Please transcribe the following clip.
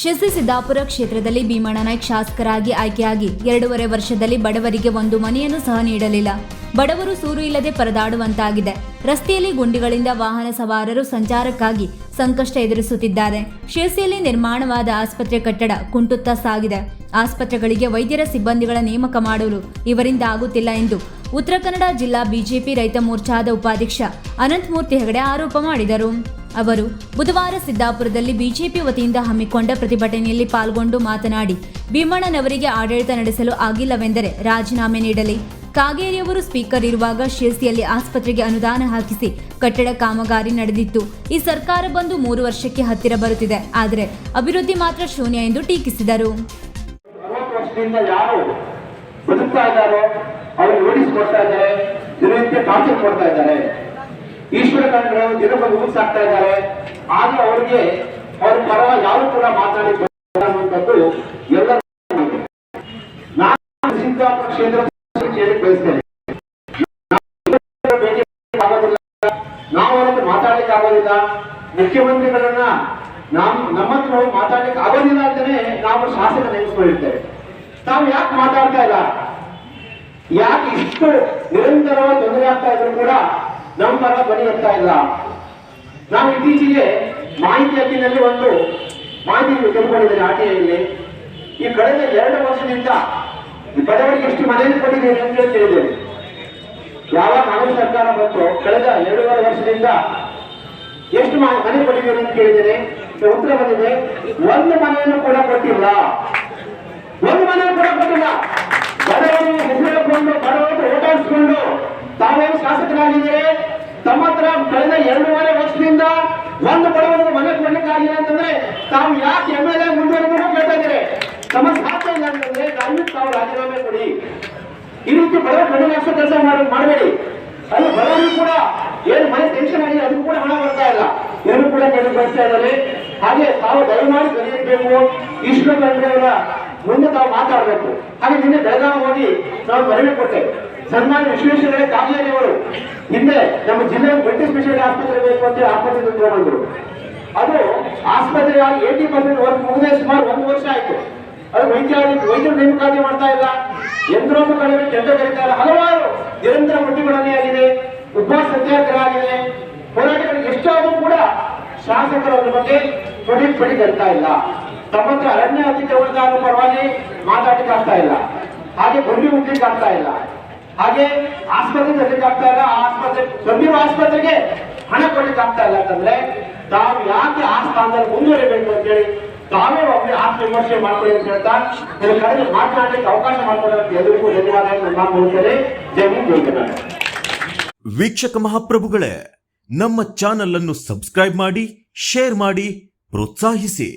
ಶಿರಸಿ ಸಿದ್ದಾಪುರ ಕ್ಷೇತ್ರದಲ್ಲಿ ಭೀಮಣ್ಣ ನಾಯ್ಕ ಶಾಸಕರಾಗಿ ಆಯ್ಕೆಯಾಗಿ 2.5 ವರ್ಷದಲ್ಲಿ ಬಡವರಿಗೆ ಒಂದು ಮನೆಯನ್ನು ಸಹ ನೀಡಲಿಲ್ಲ. ಬಡವರು ಸೂರು ಇಲ್ಲದೆ ಪರದಾಡುವಂತಾಗಿದೆ. ರಸ್ತೆಯಲ್ಲಿ ಗುಂಡಿಗಳಿಂದ ವಾಹನ ಸವಾರರು ಸಂಚಾರಕ್ಕಾಗಿ ಸಂಕಷ್ಟ ಎದುರಿಸುತ್ತಿದ್ದಾರೆ. ಶಿರಸಿಯಲ್ಲಿ ನಿರ್ಮಾಣವಾದ ಆಸ್ಪತ್ರೆ ಕಟ್ಟಡ ಕುಂಟುತ್ತಾ ಸಾಗಿದೆ. ಆಸ್ಪತ್ರೆಗಳಿಗೆ ವೈದ್ಯರ ಸಿಬ್ಬಂದಿಗಳ ನೇಮಕ ಮಾಡಲು ಇವರಿಂದ ಆಗುತ್ತಿಲ್ಲ ಎಂದು ಉತ್ತರ ಕನ್ನಡ ಜಿಲ್ಲಾ ಬಿಜೆಪಿ ರೈತ ಮೋರ್ಚಾದ ಉಪಾಧ್ಯಕ್ಷ ಅನಂತಮೂರ್ತಿ ಹೆಗಡೆ ಆರೋಪ ಮಾಡಿದರು. ಅವರು ಬುಧವಾರ ಸಿದ್ದಾಪುರದಲ್ಲಿ ಬಿಜೆಪಿ ವತಿಯಿಂದ ಹಮ್ಮಿಕೊಂಡ ಪ್ರತಿಭಟನೆಯಲ್ಲಿ ಪಾಲ್ಗೊಂಡು ಮಾತನಾಡಿ, ಭೀಮಣ್ಣನವರಿಗೆ ಆಡಳಿತ ನಡೆಸಲು ಆಗಿಲ್ಲವೆಂದರೆ ರಾಜೀನಾಮೆ ನೀಡಲಿ. ಕಾಗೇರಿಯವರು ಸ್ಪೀಕರ್ ಇರುವಾಗ ಶಿರಸಿಯಲ್ಲಿ ಆಸ್ಪತ್ರೆಗೆ ಅನುದಾನ ಹಾಕಿಸಿ ಕಟ್ಟಡ ಕಾಮಗಾರಿ ನಡೆದಿತ್ತು. ಈ ಸರ್ಕಾರ ಬಂದು 3 ವರ್ಷಕ್ಕೆ ಹತ್ತಿರ ಬರುತ್ತಿದೆ, ಆದರೆ ಅಭಿವೃದ್ಧಿ ಮಾತ್ರ ಶೂನ್ಯ ಎಂದು ಟೀಕಿಸಿದರು. ಈಶ್ವರ ಕಂಡ್ರು ದಿನಕ್ಕೊಂದು ಊಸ್ ಆಗ್ತಾ ಇದ್ದಾರೆ. ಆದ್ರೆ ಅವರಿಗೆ ಅವ್ರ ಪರ ಯಾರು ಕೂಡ ಮಾತಾಡಿ ಅನ್ನುವಂಥದ್ದು ಎಲ್ಲರೂ ನಾನು ಸಿದ್ದಾಪುರ ಕ್ಷೇತ್ರ ಬಯಸ್ತೇನೆ. ನಾವು ಅವ್ರಿಗೆ ಮಾತಾಡ್ಲಿಕ್ಕೆ ಆಗೋದಿಲ್ಲ. ಮುಖ್ಯಮಂತ್ರಿಗಳನ್ನ ನಮ್ಮ ಹತ್ರ ಮಾತಾಡ್ಲಿಕ್ಕೆ ಆಗೋದಿಲ್ಲ ಅಂತಾನೆ ನಾವು ಶಾಸಕ ನೆನೆಸ್ಕೊಂಡಿರ್ತೇವೆ. ನಾವು ಯಾಕೆ ಮಾತಾಡ್ತಾ ಇಲ್ಲ? ಯಾಕೆ ಇಷ್ಟು ನಿರಂತರವಾಗಿ ತೊಂದರೆ ಆಗ್ತಾ ಇದ್ರು ಕೂಡ ನಮ್ಮ ಪರ ಧ್ವನಿ ಎತ್ತಾ ಇಲ್ಲ? ನಾವು ಇತ್ತೀಚೆಗೆ ಮಾಹಿತಿ ಹಕ್ಕಿನಲ್ಲಿ ಒಂದು ಮಾಹಿತಿ ತೆಗೆದುಕೊಂಡಿದ್ದೇನೆ. ಆರ್ಟಿಐಯಲ್ಲಿ ಈ ಕಳೆದ 2 ವರ್ಷದಿಂದ ಬಡವರಿಗೆ ಎಷ್ಟು ಮನೆಯನ್ನು ಕೊಟ್ಟಿದ್ದೇನೆ ಅಂತ ಕೇಳಿದ್ದೇನೆ. ಯಾವಾಗ ಕಾಂಗ್ರೆಸ್ ಸರ್ಕಾರ ಬಂತು ಕಳೆದ 2.5 ವರ್ಷದಿಂದ ಎಷ್ಟು ಮನೆ ಕೊಟ್ಟಿದ್ದೇನೆ ಅಂತ ಕೇಳಿದ್ದೇನೆ. ಉತ್ತರ ಬಂದಿದೆ, ಒಂದು ಮನೆಯನ್ನು ಕೂಡ ಕೊಟ್ಟಿಲ್ಲ. ಒಂದು ಮನೆಯನ್ನು ಕೂಡ ಕೊಟ್ಟಿಲ್ಲ. ಬಡವರು ಹೆಸರುಕೊಂಡು ಬಡವರು ಓಟಾಡಿಸ್ಕೊಂಡು ತಾವೇನು ಶಾಸಕರಾಗಿದ್ದಾರೆ. ತಮ್ಮ ಹತ್ರ ಕಳೆದ 2.5 ವರ್ಷದಿಂದ ಒಂದು ಬಡವರಿಗೆ ಮನೆ ಕೊಡ್ಲಿಕ್ಕಾಗಿಲ್ಲ ಅಂತಂದ್ರೆ ತಾವು ಯಾಕೆ MLA ಮುಂದುವರೆದು ಕೇಳ್ತಾ ಇದ್ದಾರೆ? ತಮ್ಮ ಸಾಧ್ಯ ಇಲ್ಲ ಅಂತಂದ್ರೆ ದಯವಿಟ್ಟು ತಾವು ರಾಜೀನಾಮೆ ಕೊಡಿ. ಈ ರೀತಿ ಬಡವರ ಕಡಿಮೆ ಕೆಲಸ ಮಾಡಬೇಡಿ. ಅಲ್ಲಿ ಬಡವರಿಗೂ ಕೂಡ ಏನು ಮನೆ ಟೆನ್ಷನ್ ಆಗಿದೆ ಅದಕ್ಕೂ ಕೂಡ ಹಣ ಬರ್ತಾ ಇಲ್ಲ. ಏನು ಕೂಡ ಕೇಳಿ ಬರ್ತಾ ಇದ್ದಾರೆ. ಹಾಗೆ ತಾವು ದಯಮಾಡಿ ಕಲಿಯಬೇಕು. ಈಶ್ವರ ಖಂಡ್ರೆಯವರ ಮುಂದೆ ತಾವು ಮಾತಾಡಬೇಕು. ಹಾಗೆ ನಿನ್ನೆ ಬೆಳಗಾವಿ ಹೋಗಿ ನಾವು ಮನವಿ ಕೊಟ್ಟೆವು. ಸನ್ಮಾನ್ಯ ವಿಶ್ವೇಶ್ವರಯ್ಯ ಕಾಗೇರಿಯವರು ಹಿಂದೆ ನಮ್ಮ ಜಿಲ್ಲೆ ಮಲ್ಟಿ ಸ್ಪೆಷಾಲಿಟಿ ಆಸ್ಪತ್ರೆ ಬೇಕು ಅಂತ ಆಸ್ಪತ್ರೆ ಬಂದರು. ಅದು ಆಸ್ಪತ್ರೆ 80% ವರ್ಕ್ ಮುಗಿದೇ ಸುಮಾರು 1 ವರ್ಷ ಆಯ್ತು. ಅದು ವೈದ್ಯರು ನೇಮಕಾತಿ ಮಾಡ್ತಾ ಇಲ್ಲ. ಯಂತ್ರೋಪಕರಣಗಳು ಟೆಂಡರ್ ಕರೀತಾ ಇಲ್ಲ. ಹಲವಾರು ನಿರಂತರ ಪ್ರತಿಭಟನೆ ಆಗಿದೆ, ಉಪವಾಸ ಸತ್ಯಾಗ್ರಹ ಆಗಿದೆ, ಹೋರಾಟಗಳಿಗೆ ಎಷ್ಟಾದರೂ ಕೂಡ ಶಾಸಕರ ಬಗ್ಗೆ ಪಡಿ ಕರಿತಾ ಇಲ್ಲ. ತಮ್ಮ ಹತ್ರ ಅರಣ್ಯ ಅಧಿಕಾರಿಗಳ ಪರವಾಗಿ ಮಾತಾಡಲಿಕ್ಕೆ ಆಗ್ತಾ ಇಲ್ಲ. ಹಾಗೆ ಗುಂಡಿ ಮುಟ್ಲಿಕ್ಕೆ ಆಗ್ತಾ ಇಲ್ಲ. ಹಾಗೆ ಆಸ್ಪತ್ರೆ ತರಲಿಕ್ಕೆ ಆಗ್ತಾ ಇಲ್ಲ. ಆಸ್ಪತ್ರೆ ಗಂಭೀರ ಆಸ್ಪತ್ರೆಗೆ ಹಣ ಕೊಡ್ಲಿಕ್ಕೆ ಆಗ್ತಾ ಇಲ್ಲ ಅಂತಂದ್ರೆ ತಾವು ಯಾಕೆ ಆ ಸ್ಥಾನದಲ್ಲಿ ಮುಂದುವರಿಬೇಕು ಅಂತ ಹೇಳಿ ತಾವೇ ಒಮ್ಮೆ ಆತ್ಮವಿಮರ್ಶೆ ಮಾಡ್ಕೊಳ್ಳಿ ಅಂತ ಹೇಳ್ತಾ ನನ್ನ ಕಡೆ ಮಾತನಾಡಲಿಕ್ಕೆ ಅವಕಾಶ ಮಾಡಿಕೊಡೋದಕ್ಕೆ ಎಲ್ರಿಗೂ ಧನ್ಯವಾದ ಹೇಳ್ತೇನೆ. ಜೈ ಹಿಂದ್, ಜೈ ಕರ್ನಾಟಕ. ವೀಕ್ಷಕ ಮಹಾಪ್ರಭುಗಳೇ, ನಮ್ಮ ಚಾನಲ್ ಅನ್ನು ಸಬ್ಸ್ಕ್ರೈಬ್ ಮಾಡಿ, ಶೇರ್ ಮಾಡಿ, ಪ್ರೋತ್ಸಾಹಿಸಿ.